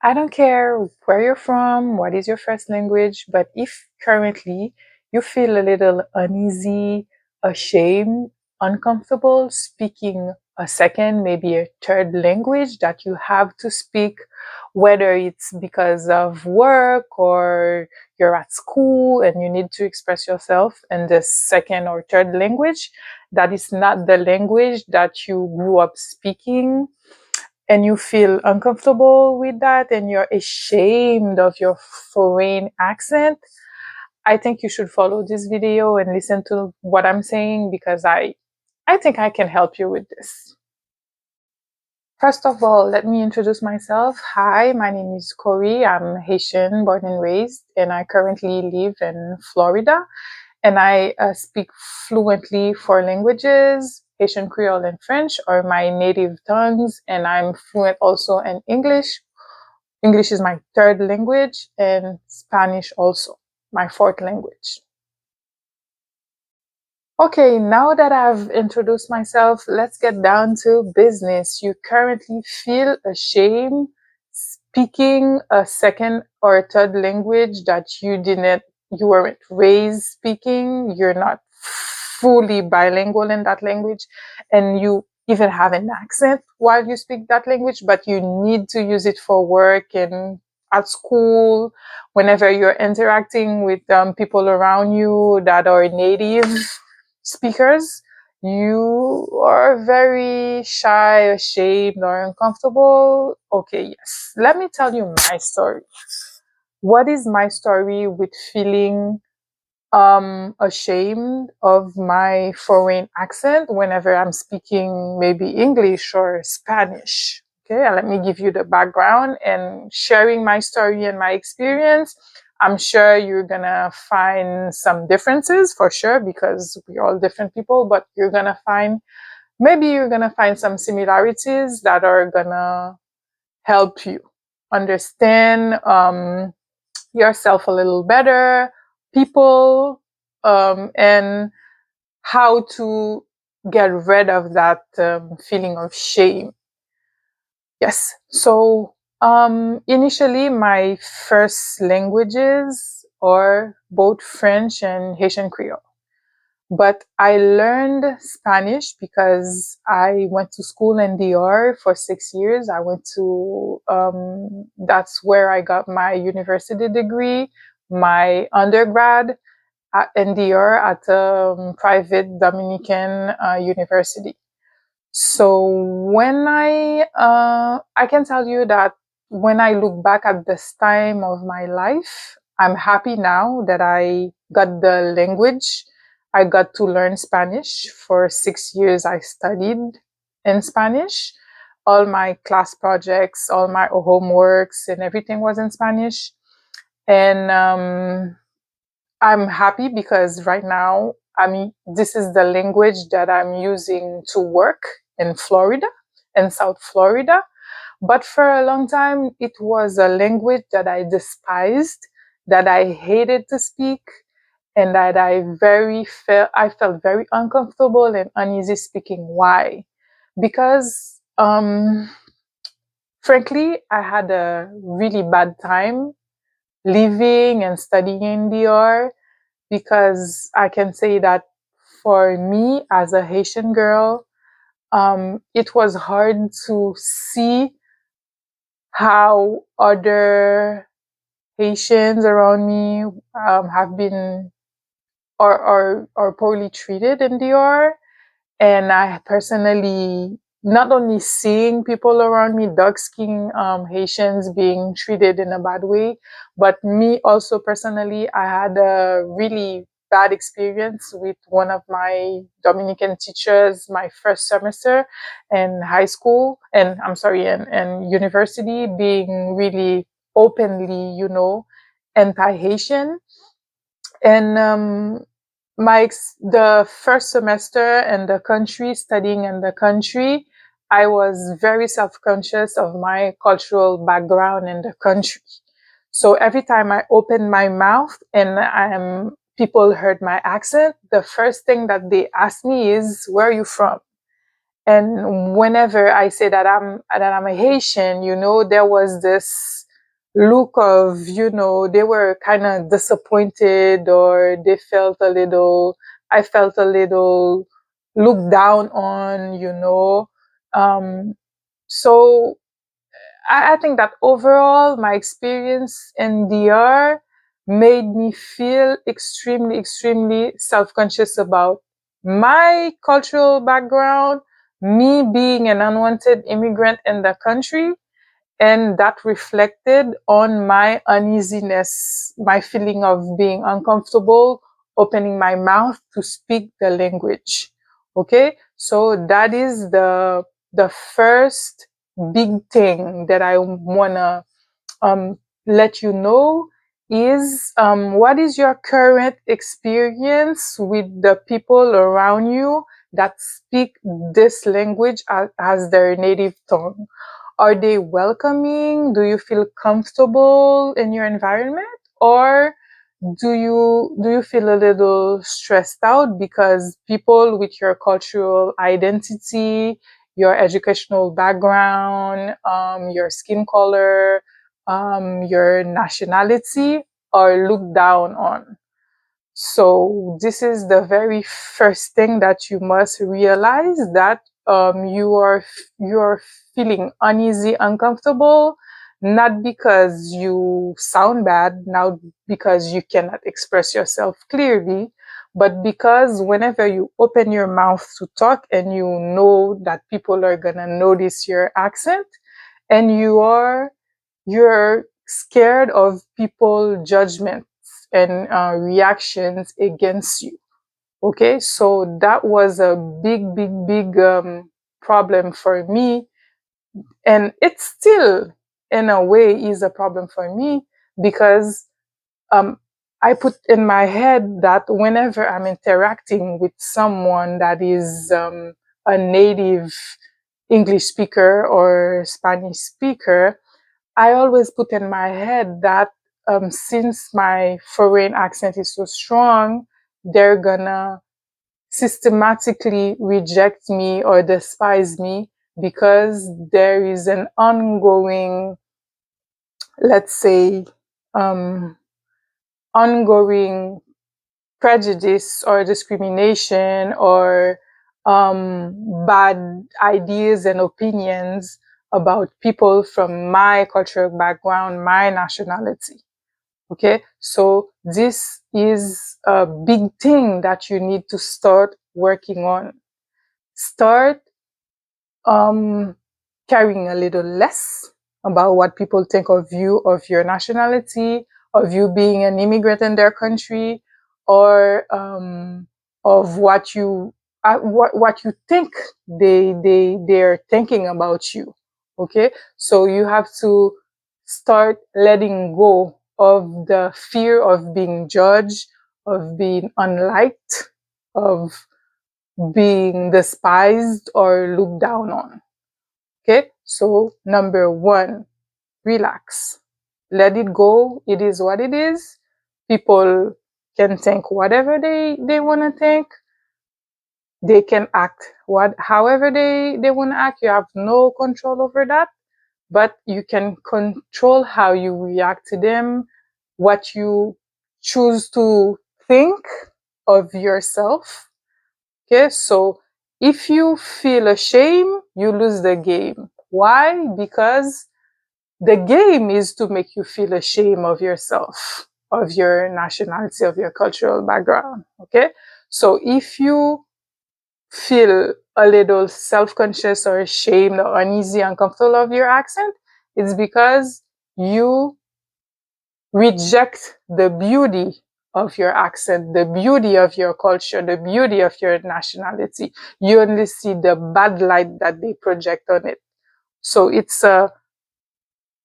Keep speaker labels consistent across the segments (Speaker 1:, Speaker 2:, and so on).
Speaker 1: I don't care where you're from, what is your first language, but if currently you feel a little uneasy, ashamed, uncomfortable speaking a second, maybe a third language that you have to speak, whether it's because of work or you're at school and you need to express yourself in the second or third language, that is not the language that you grew up speaking, and you feel uncomfortable with that and you're ashamed of your foreign accent, I think you should follow this video and listen to what I'm saying, because I think I can help you with this. First of all, let me introduce myself. Hi, my name is Corey. I'm Haitian, born and raised, and I currently live in Florida. And I speak fluently four languages. Haitian Creole and French are my native tongues, and I'm fluent also in English. English is my third language, and Spanish also, my fourth language. Okay, now that I've introduced myself, let's get down to business. You currently feel ashamed speaking a second or a third language that you weren't raised speaking. You're not fully bilingual in that language, and you even have an accent while you speak that language, but you need to use it for work and at school, whenever you're interacting with people around you that are native speakers, you are very shy, ashamed, or uncomfortable. Okay, yes. Let me tell you my story. What is my story with feeling ashamed of my foreign accent whenever I'm speaking maybe English or Spanish? Okay, let me give you the background and sharing my story and my experience. I'm sure you're gonna find some differences for sure, because we're all different people, but you're gonna find some similarities that are gonna help you understand yourself a little better, people, and how to get rid of that feeling of shame. Yes. So initially, my first languages are both French and Haitian Creole. But I learned Spanish because I went to school in DR for 6 years. That's where I got my university degree, my undergrad at NDR at a private Dominican university. So I can tell you that when I look back at this time of my life, I'm happy now that I got the language. I got to learn Spanish. For 6 years, I studied in Spanish. All my class projects, all my homeworks, and everything was in Spanish. And I'm happy because right now, this is the language that I'm using to work in Florida, in South Florida. But for a long time, it was a language that I despised, that I hated to speak, and that I felt very uncomfortable and uneasy speaking. Why? Because frankly, I had a really bad time living and studying in DR, because I can say that for me as a Haitian girl, it was hard to see how other Haitians around me have been or poorly treated in DR. And I personally, not only seeing people around me, dark skinned Haitians being treated in a bad way, but me also personally, I had a really bad experience with one of my Dominican teachers my first semester in high school, and I'm sorry, in university, being really openly, anti-Haitian. And the first semester in the country, studying in the country, I was very self-conscious of my cultural background in the country. So every time I opened my mouth and people heard my accent, the first thing that they ask me is, "Where are you from?" And whenever I say that I'm a Haitian, there was this look of, they were kind of disappointed, or I felt a little looked down on, So I think that overall, my experience in DR made me feel extremely, extremely self conscious about my cultural background, me being an unwanted immigrant in the country, and that reflected on my uneasiness, my feeling of being uncomfortable opening my mouth to speak the language. Okay, so that is the first big thing that I want to let you know is, what is your current experience with the people around you that speak this language as their native tongue? Are they welcoming? Do you feel comfortable in your environment? Or do you feel a little stressed out because people with your cultural identity, your educational background, your skin color, your nationality are looked down on? So this is the very first thing that you must realize, that you are feeling uneasy, uncomfortable, not because you sound bad, not because you cannot express yourself clearly, but because whenever you open your mouth to talk and you know that people are gonna notice your accent, and you're scared of people judgments and reactions against you. Okay, so that was a big, big, big problem for me, and it still in a way is a problem for me, because um, I put in my head that whenever I'm interacting with someone that is a native English speaker or Spanish speaker, I always put in my head that since my foreign accent is so strong, they're gonna systematically reject me or despise me because there is an ongoing, let's say, um, ongoing prejudice or discrimination, or bad ideas and opinions about people from my cultural background, my nationality. Okay, so this is a big thing that you need to start working on. Start um, caring a little less about what people think of you, of your nationality, of you being an immigrant in their country, or of what you think they're thinking about you. Okay, so you have to start letting go of the fear of being judged, of being unliked, of being despised or looked down on. Okay, so number one, relax. Let it go. It is what it is. People can think whatever they want to think. They can act however they want to act. You have no control over that, but you can control how you react to them, what you choose to think of yourself. Okay, so if you feel ashamed, you lose the game. Why? Because the game is to make you feel ashamed of yourself, of your nationality, of your cultural background. Okay, so if you feel a little self-conscious or ashamed or uneasy, uncomfortable of your accent, it's because you reject the beauty of your accent, the beauty of your culture, the beauty of your nationality. You only see the bad light that they project on it. So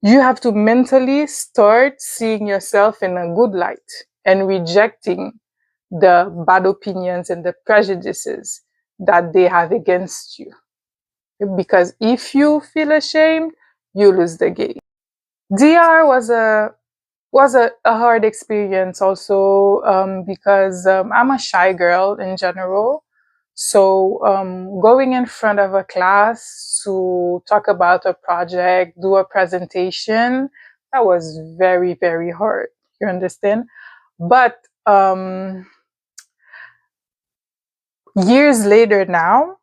Speaker 1: you have to mentally start seeing yourself in a good light and rejecting the bad opinions and the prejudices that they have against you. Because if you feel ashamed, you lose the game. DR was a hard experience also, because I'm a shy girl in general. So going in front of a class to talk about a project, do a presentation, That was very, very hard. You understand? But years later now,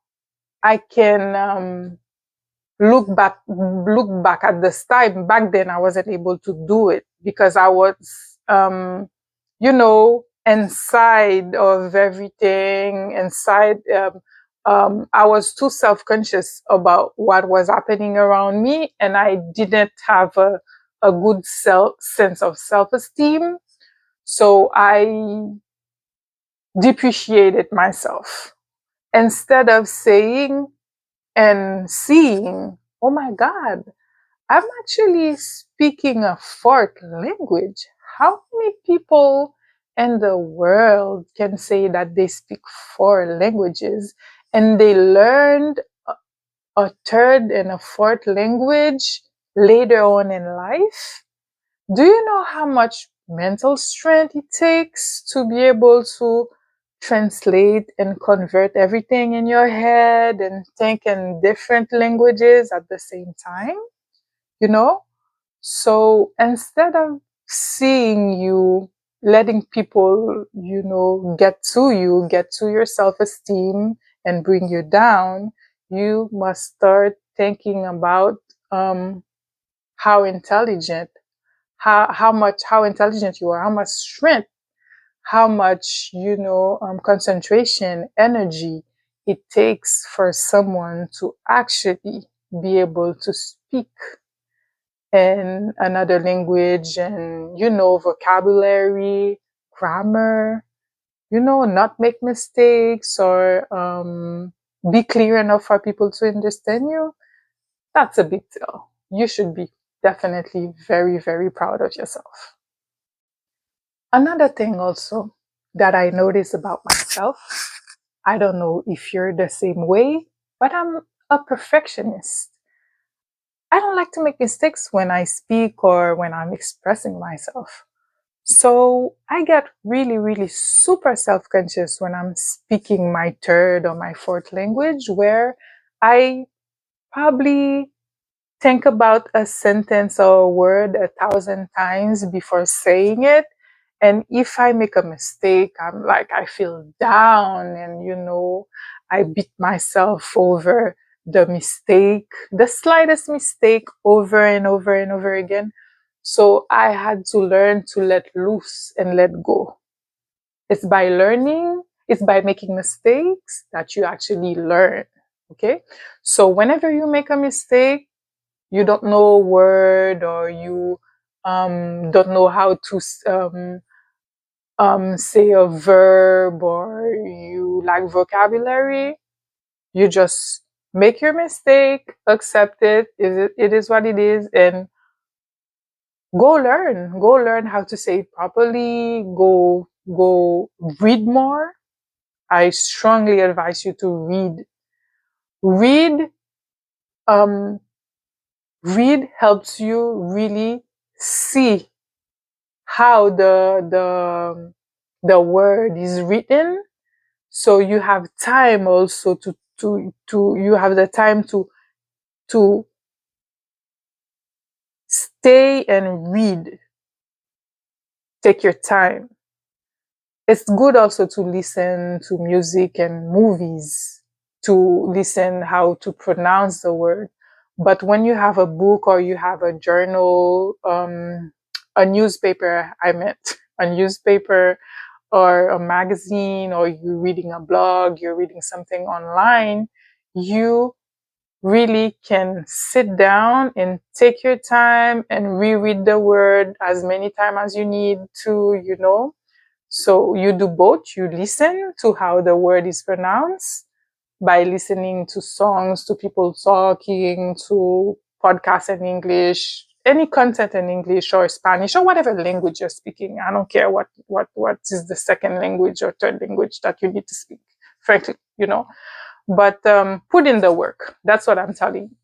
Speaker 1: I can look back at this time. Back then I wasn't able to do it because I was inside of everything, inside I was too self-conscious about what was happening around me, and I didn't have a good sense of self-esteem. So I depreciated myself instead of saying and seeing, oh my God, I'm actually speaking a fourth language. How many people in the world can say that they speak four languages and they learned a third and a fourth language later on in life? Do you know how much mental strength it takes to be able to translate and convert everything in your head and think in different languages at the same time? You know? So instead of seeing you, letting people, get to your self esteem and bring you down, you must start thinking about how intelligent, how intelligent you are, how much strength, how much, concentration, energy it takes for someone to actually be able to speak in another language and, vocabulary, grammar, not make mistakes or be clear enough for people to understand you. That's a big deal. You should be definitely very, very proud of yourself. Another thing also that I notice about myself, I don't know if you're the same way, but I'm a perfectionist. I don't like to make mistakes when I speak or when I'm expressing myself. So I get really, really super self conscious when I'm speaking my third or my fourth language, where I probably think about a sentence or a word 1,000 times before saying it. And if I make a mistake, I feel down and, I beat myself over the mistake, the slightest mistake over and over and over again. So I had to learn to let loose and let go. It's by learning, it's by making mistakes that you actually learn. Okay. So whenever you make a mistake, you don't know a word or you don't know how to say a verb or you lack vocabulary, you just make your mistake, accept it, it is what it is, and go learn how to say it properly, go read more. I strongly advise you to read um read helps you really see how the word is written, so you have time also to you have the time to stay and read. Take your time. It's good also to listen to music and movies to listen how to pronounce the word. But when you have a book or you have a journal, a newspaper, I meant a newspaper or a magazine, or you're reading a blog, you're reading something online, you really can sit down and take your time and reread the word as many times as you need to, So you do both. You listen to how the word is pronounced by listening to songs, to people talking, to podcasts in English, any content in English or Spanish or whatever language you're speaking. I don't care what is the second language or third language that you need to speak, frankly, But put in the work. That's what I'm telling you.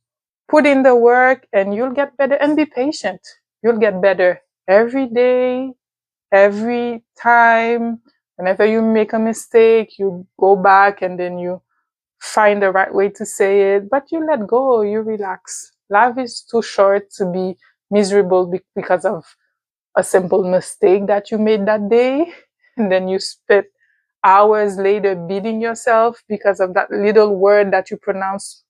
Speaker 1: Put in the work and you'll get better, and be patient. You'll get better every day, every time. Whenever you make a mistake, you go back and then you find the right way to say it, but you let go, you relax. Life is too short to be miserable because of a simple mistake that you made that day, and then you spent hours later beating yourself because of that little word that you pronounced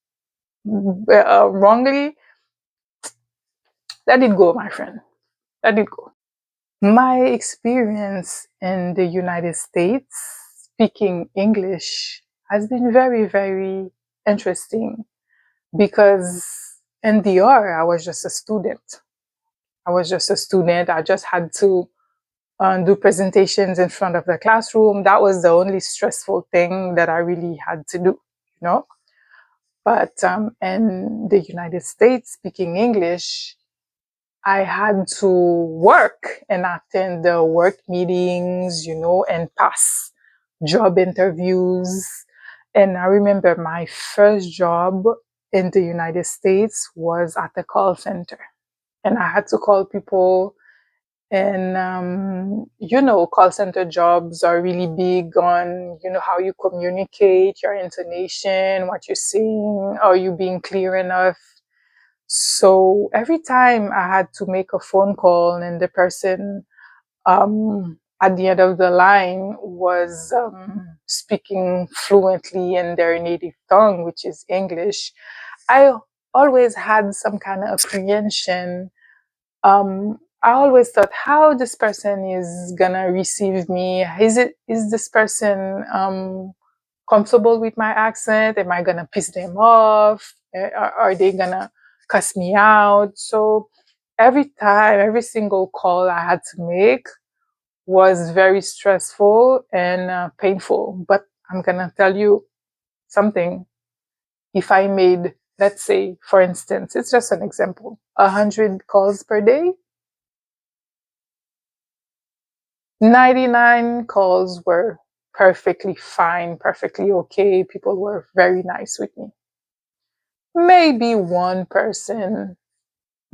Speaker 1: wrongly. Let it go, my friend. Let it go. My experience in the United States speaking English has been very, very interesting because in DR, I was just a student. I just had to do presentations in front of the classroom. That was the only stressful thing that I really had to do, you know. But in the United States, speaking English, I had to work and attend the work meetings, you know, and pass job interviews. And I remember my first job in the United States was at the call center. And I had to call people. And, you know, call center jobs are really big on, you know, how you communicate, your intonation, what you're saying, are you being clear enough? So every time I had to make a phone call and the person at the end of the line was speaking fluently in their native tongue, which is English, I always had some kind of apprehension. I always thought how this person is gonna receive me. Is this person comfortable with my accent? Am I gonna piss them off? Are they gonna cuss me out? So every time, every single call I had to make was very stressful and painful. But I'm gonna tell you something. If I made, let's say, for instance, it's just an example, 100 calls per day, 99 calls were perfectly fine, perfectly okay. People were very nice with me. Maybe one person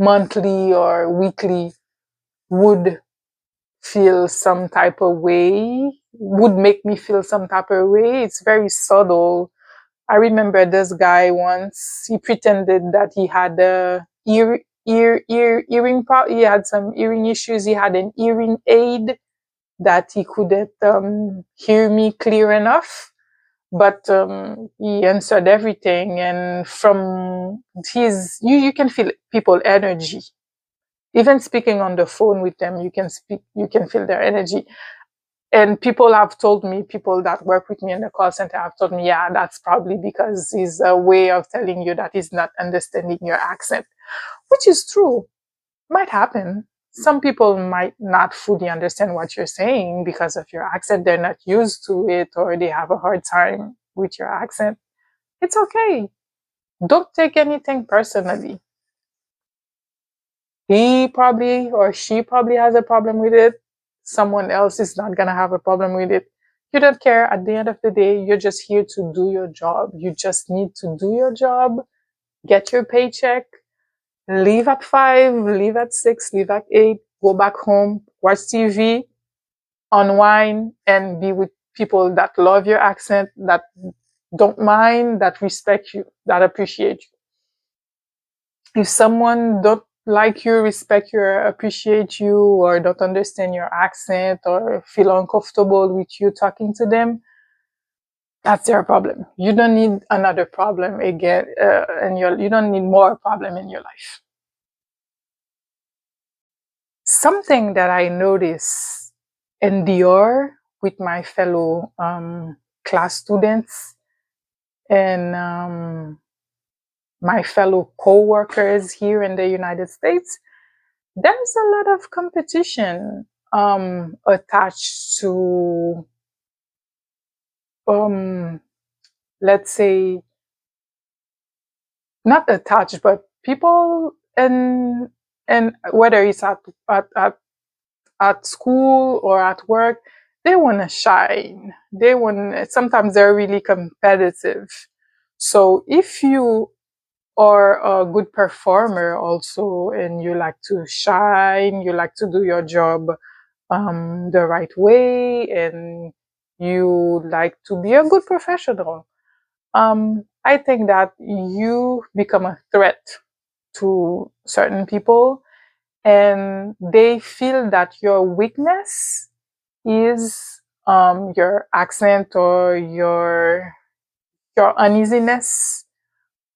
Speaker 1: monthly or weekly would feel some type of way, would make me feel some type of way. It's very subtle. I remember this guy once, he pretended that he had a earring problem. He had some hearing issues. He had an hearing aid that he couldn't hear me clear enough. But he answered everything, and from you can feel people energy. Even speaking on the phone with them, you can feel their energy. And people have told me, people that work with me in the call center have told me, yeah, that's probably because he's a way of telling you that he's not understanding your accent, which is true. Might happen. Some people might not fully understand what you're saying because of your accent. They're not used to it or they have a hard time with your accent. It's okay. Don't take anything personally. He probably or she probably has a problem with it. Someone else is not going to have a problem with it. You don't care. At the end of the day, you're just here to do your job. You just need to do your job, get your paycheck, leave at 5, leave at 6, leave at 8, go back home, watch TV, unwind, and be with people that love your accent, that don't mind, that respect you, that appreciate you. If someone don't like you, respect you, or appreciate you, or don't understand your accent, or feel uncomfortable with you talking to them, that's their problem. You don't need another problem again, you don't need more problem in your life. Something that I notice in DR with my fellow class students and my fellow co-workers here in the United States, there's a lot of competition attached to, let's say, not attached, but people and whether it's at school or at work, they want to shine. Sometimes they're really competitive. So if you are a good performer also, and you like to shine, you like to do your job the right way, and you like to be a good professional, I think that you become a threat to certain people, and they feel that your weakness is your accent or your uneasiness.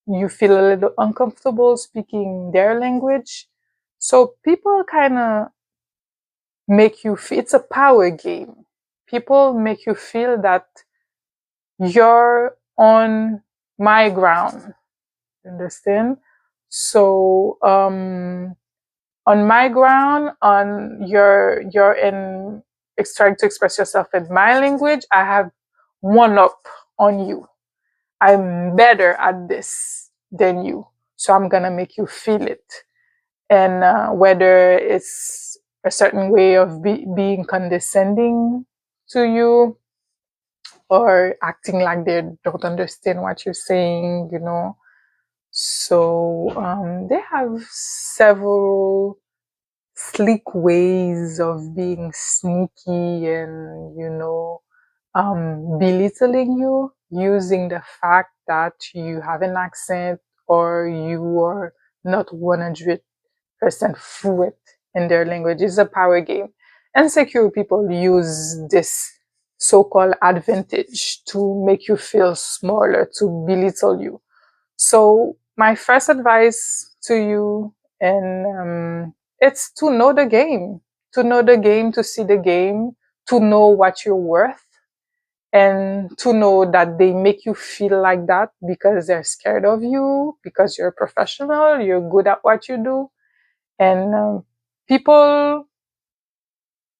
Speaker 1: You feel a little uncomfortable speaking their language. So people kind of make you feel it's a power game. People make you feel that you're on my ground. Understand? So on my ground, on you're in trying to express yourself in my language, I have one up on you. I'm better at this than you. So I'm gonna make you feel it. And whether it's a certain way of being condescending to you or acting like they don't understand what you're saying, you know. So they have several slick ways of being sneaky and, you know, belittling you using the fact that you have an accent or you are not 100% fluent in their language. It's a power game. Insecure people use this so-called advantage to make you feel smaller, to belittle you. So my first advice to you, and it's to know the game, to know the game, to see the game, to know what you're worth, and to know that they make you feel like that because they're scared of you, because you're a professional, you're good at what you do, and people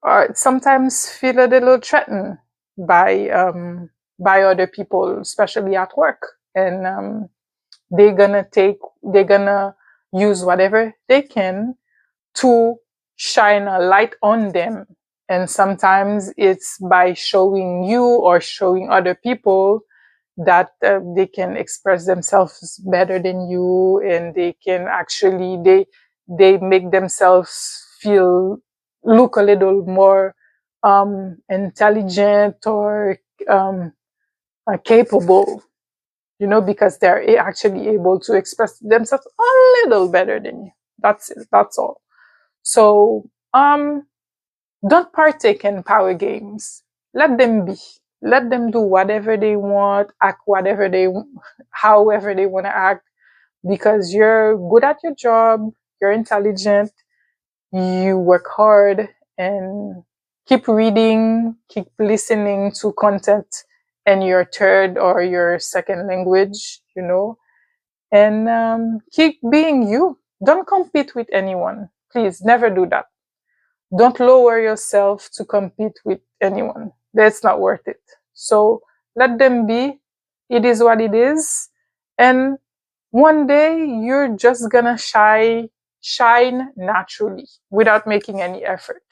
Speaker 1: are sometimes feel a little threatened by other people, especially at work, and they're gonna use whatever they can to shine a light on them. And sometimes it's by showing you or showing other people that they can express themselves better than you, and they can actually they make themselves feel look a little more intelligent or um, capable, you know, because they're actually able to express themselves a little better than you. That's it. That's all. So don't partake in power games. Let them be. Let them do whatever they want, act whatever however they want to act, because you're good at your job, you're intelligent, you work hard, and keep reading, keep listening to content in your third or your second language, you know, and keep being you. Don't compete with anyone. Please never do that. Don't lower yourself to compete with anyone. That's not worth it. So let them be. It is what it is. And one day you're just gonna shine naturally without making any effort.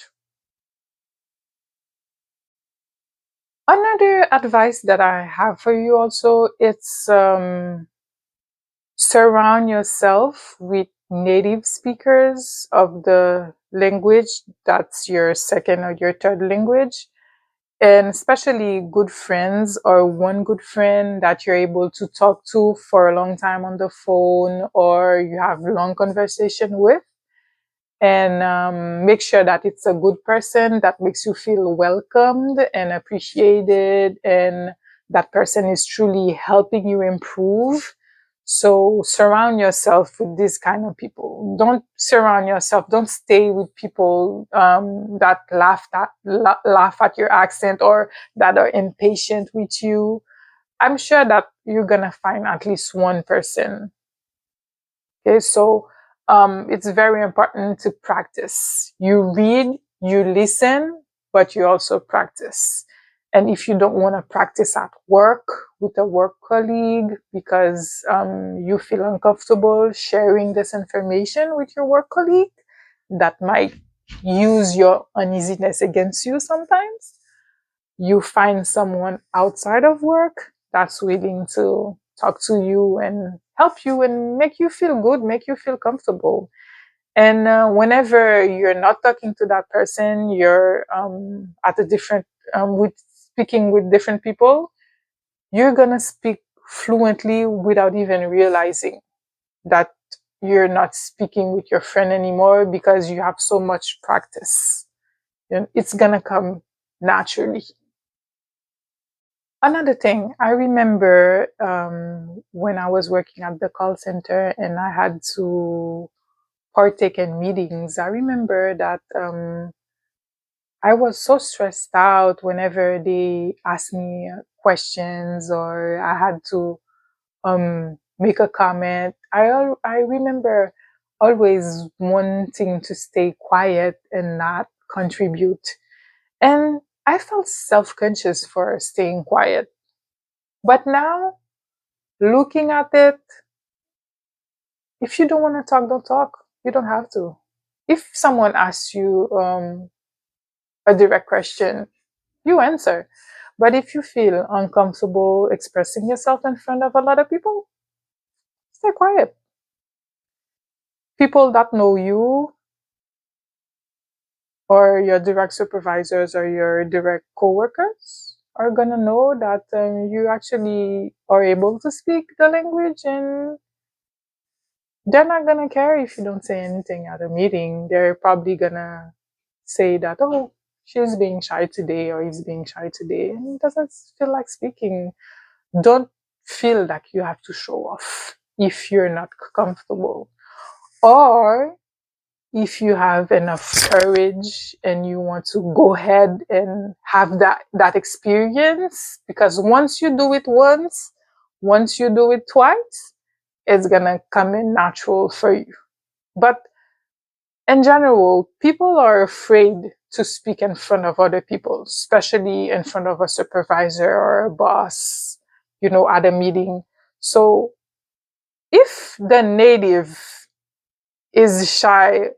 Speaker 1: Another advice that I have for you also, it's surround yourself with native speakers of the language that's your second or your third language, and especially good friends or one good friend that you're able to talk to for a long time on the phone or you have long conversation with, and make sure that it's a good person that makes you feel welcomed and appreciated, and that person is truly helping you improve. So surround yourself with these kind of people. Don't stay with people that laugh at your accent or that are impatient with you. I'm sure that you're gonna find at least one person. Okay, so it's very important to practice. You read, you listen, but you also practice. And if you don't want to practice at work with a work colleague because you feel uncomfortable sharing this information with your work colleague, that might use your uneasiness against you sometimes, you find someone outside of work that's willing to talk to you and help you and make you feel good, make you feel comfortable. And whenever you're not talking to that person, you're at a different, with speaking with different people, you're gonna speak fluently without even realizing that you're not speaking with your friend anymore because you have so much practice. It's gonna come naturally. Another thing, I remember when I was working at the call center and I had to partake in meetings. I remember that I was so stressed out whenever they asked me questions or I had to make a comment. I remember always wanting to stay quiet and not contribute. And I felt self-conscious for staying quiet. But now, looking at it, if you don't want to talk, don't talk. You don't have to. If someone asks you a direct question, you answer. But if you feel uncomfortable expressing yourself in front of a lot of people, stay quiet. People that know you or your direct supervisors or your direct coworkers are gonna know that you actually are able to speak the language, and they're not gonna care if you don't say anything at a meeting. They're probably gonna say that, oh, she's being shy today or he's being shy today and he doesn't feel like speaking. Don't feel like you have to show off if you're not comfortable. Or if you have enough courage and you want to go ahead and have that experience, because once you do it once you do it twice, it's gonna come in natural for you. But in general, people are afraid to speak in front of other people, especially in front of a supervisor or a boss, at a meeting. So if the native is shy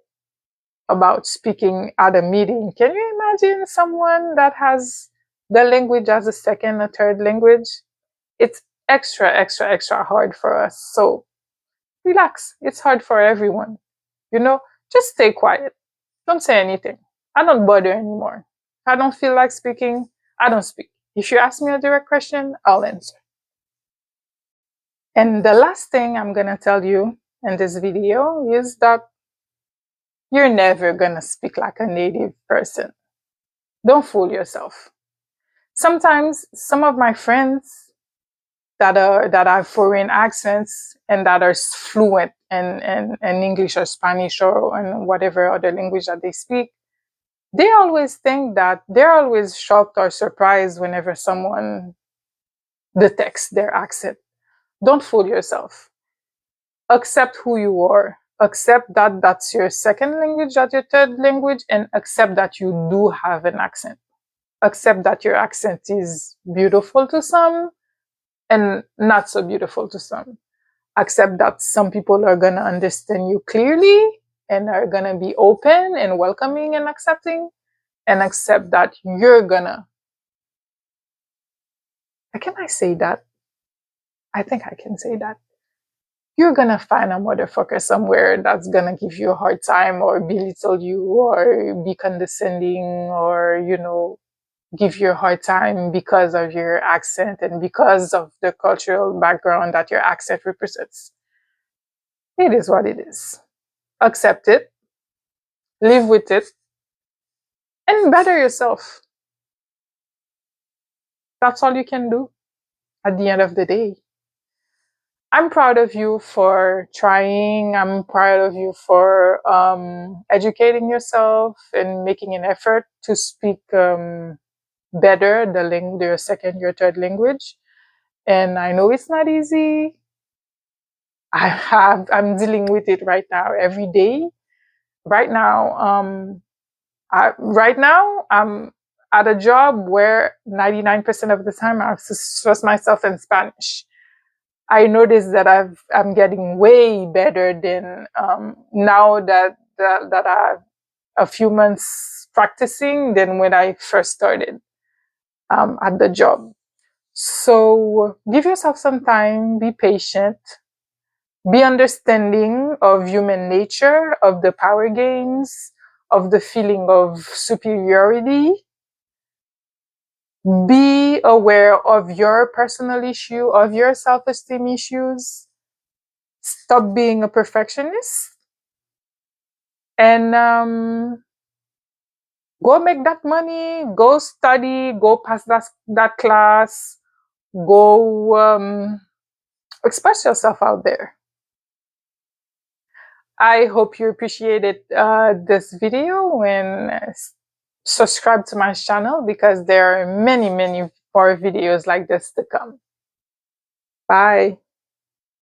Speaker 1: about speaking at a meeting, can you imagine someone that has the language as a second or third language? It's extra, extra, extra hard for us. So relax. It's hard for everyone. Just stay quiet. Don't say anything. I don't bother anymore. If I don't feel like speaking, I don't speak. If you ask me a direct question, I'll answer. And the last thing I'm going to tell you in this video is that you're never going to speak like a native person. Don't fool yourself. Sometimes some of my friends that have foreign accents and that are fluent in English or Spanish or in whatever other language that they speak, they always think that they're always shocked or surprised whenever someone detects their accent. Don't fool yourself. Accept who you are. Accept that that's your second language, that's your third language, and accept that you do have an accent. Accept that your accent is beautiful to some and not so beautiful to some. Accept that some people are going to understand you clearly and are going to be open and welcoming and accepting, and accept that you're gonna, can I say that? I think I can say that. You're gonna find a motherfucker somewhere that's gonna give you a hard time or belittle you or be condescending or, give you a hard time because of your accent and because of the cultural background that your accent represents. It is what it is. Accept it, live with it, and better yourself. That's all you can do at the end of the day. I'm proud of you for trying. I'm proud of you for educating yourself and making an effort to speak better your second, your third language. And I know it's not easy. I'm dealing with it right now every day. Right now, I'm at a job where 99% of the time I have to stress myself in Spanish. I noticed that I'm getting way better than now that I have a few months practicing than when I first started at the job. So give yourself some time, be patient, be understanding of human nature, of the power games, of the feeling of superiority. Be aware of your personal issue, of your self-esteem issues. Stop being a perfectionist and go make that money, go study, go pass that class, go express yourself out there. I hope you appreciated this video and subscribe to my channel because there are many more videos like this to come. Bye.